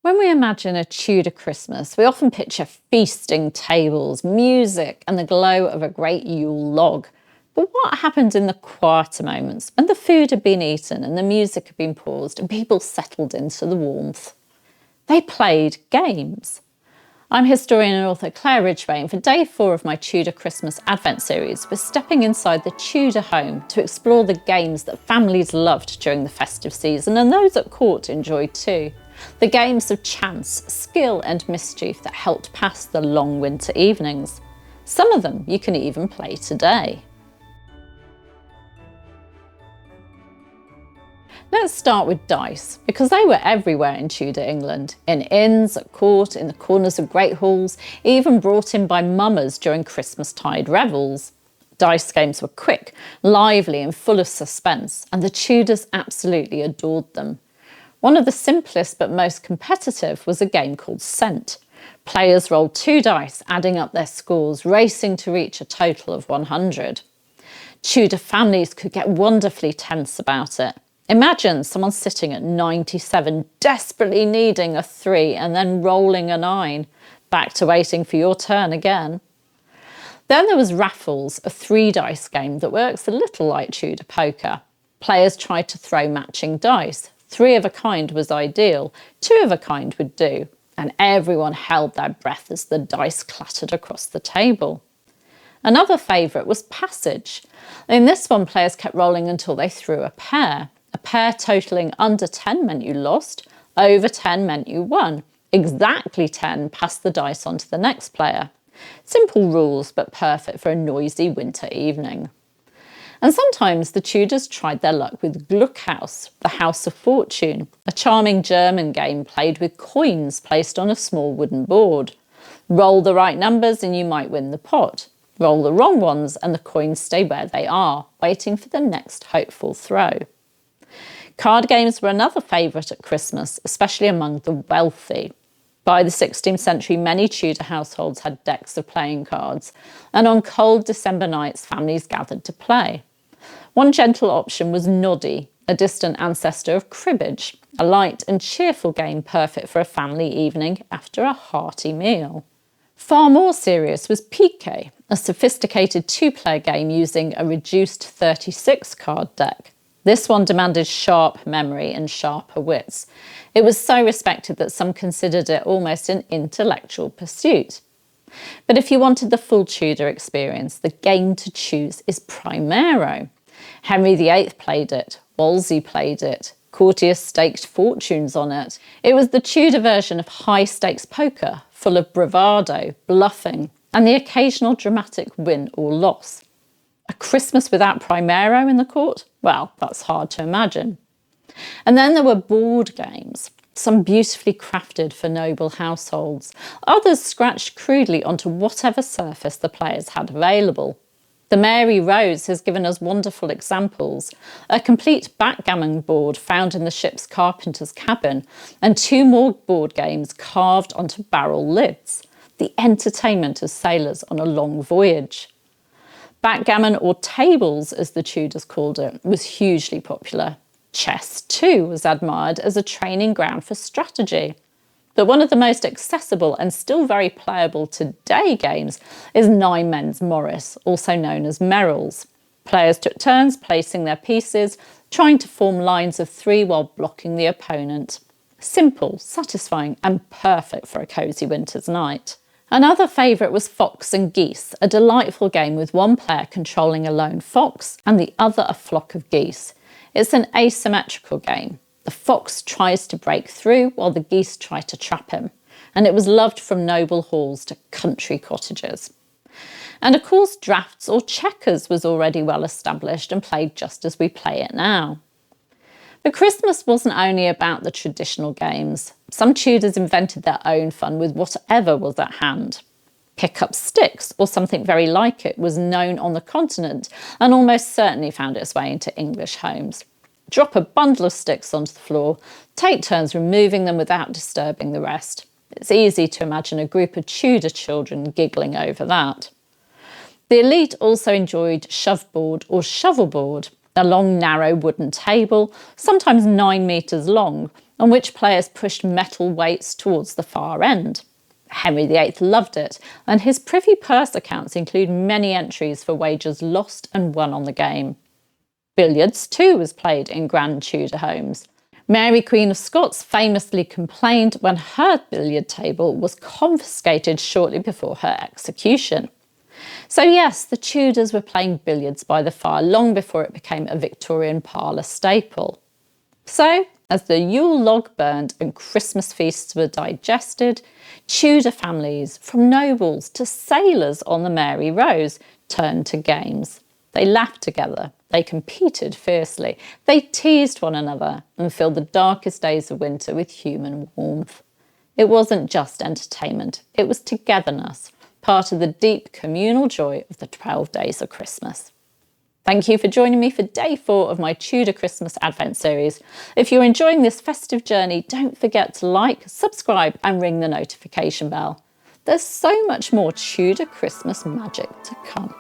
When we imagine a Tudor Christmas, we often picture feasting tables, music, and the glow of a great Yule log. But what happened in the quieter moments when the food had been eaten and the music had been paused and people settled into the warmth? They played games. I'm historian and author Claire Ridgway, and for day 4 of my Tudor Christmas Advent series, we're stepping inside the Tudor home to explore the games that families loved during the festive season and those at court enjoyed too. The games of chance, skill and mischief that helped pass the long winter evenings. Some of them you can even play today. Let's start with dice, because they were everywhere in Tudor England, in inns, at court, in the corners of great halls, even brought in by mummers during Christmastide revels. Dice games were quick, lively and full of suspense, and the Tudors absolutely adored them. One of the simplest but most competitive was a game called Cent. Players rolled 2 dice, adding up their scores, racing to reach a total of 100. Tudor families could get wonderfully tense about it. Imagine someone sitting at 97, desperately needing a 3 and then rolling a 9, back to waiting for your turn again. Then there was Raffles, a 3-dice game that works a little like Tudor poker. Players tried to throw matching dice. 3 of a kind was ideal, 2 of a kind would do, and everyone held their breath as the dice clattered across the table. Another favourite was Passage. In this one, players kept rolling until they threw a pair. A pair totalling under 10 meant you lost, over 10 meant you won. Exactly 10 passed the dice on to the next player. Simple rules, but perfect for a noisy winter evening. And sometimes the Tudors tried their luck with Glückhaus, the House of Fortune, a charming German game played with coins placed on a small wooden board. Roll the right numbers and you might win the pot. Roll the wrong ones and the coins stay where they are, waiting for the next hopeful throw. Card games were another favourite at Christmas, especially among the wealthy. By the 16th century, many Tudor households had decks of playing cards, and on cold December nights, families gathered to play. One gentle option was Noddy, a distant ancestor of cribbage, a light and cheerful game perfect for a family evening after a hearty meal. Far more serious was piquet, a sophisticated 2-player game using a reduced 36-card deck. This one demanded sharp memory and sharper wits. It was so respected that some considered it almost an intellectual pursuit. But if you wanted the full Tudor experience, the game to choose is Primero. Henry VIII played it, Wolsey played it, courtiers staked fortunes on it. It was the Tudor version of high-stakes poker, full of bravado, bluffing, and the occasional dramatic win or loss. A Christmas without Primero in the court? Well, that's hard to imagine. And then there were board games, some beautifully crafted for noble households, others scratched crudely onto whatever surface the players had available. The Mary Rose has given us wonderful examples, a complete backgammon board found in the ship's carpenter's cabin, and 2 more board games carved onto barrel lids, the entertainment of sailors on a long voyage. Backgammon, or tables as the Tudors called it, was hugely popular. Chess, too, was admired as a training ground for strategy. But one of the most accessible and still very playable today games is 9 Men's Morris, also known as Merrills. Players took turns placing their pieces, trying to form lines of 3 while blocking the opponent. Simple, satisfying and perfect for a cosy winter's night. Another favourite was Fox and Geese, a delightful game with one player controlling a lone fox and the other a flock of geese. It's an asymmetrical game. The fox tries to break through while the geese try to trap him, and it was loved from noble halls to country cottages. And of course, draughts or checkers was already well established and played just as we play it now. But Christmas wasn't only about the traditional games. Some Tudors invented their own fun with whatever was at hand. Pick up sticks, or something very like it, was known on the continent and almost certainly found its way into English homes. Drop a bundle of sticks onto the floor, take turns removing them without disturbing the rest. It's easy to imagine a group of Tudor children giggling over that. The elite also enjoyed shoveboard or shovelboard, a long narrow wooden table, sometimes 9 metres long, on which players pushed metal weights towards the far end. Henry VIII loved it, and his privy purse accounts include many entries for wagers lost and won on the game. Billiards too was played in grand Tudor homes. Mary Queen of Scots famously complained when her billiard table was confiscated shortly before her execution. So yes, the Tudors were playing billiards by the fire long before it became a Victorian parlour staple. So, as the Yule log burned and Christmas feasts were digested, Tudor families, from nobles to sailors on the Mary Rose, turned to games. They laughed together, they competed fiercely, they teased one another and filled the darkest days of winter with human warmth. It wasn't just entertainment, it was togetherness, part of the deep communal joy of the 12 days of Christmas. Thank you for joining me for day 4 of my Tudor Christmas Advent series. If you're enjoying this festive journey, don't forget to like, subscribe and ring the notification bell. There's so much more Tudor Christmas magic to come.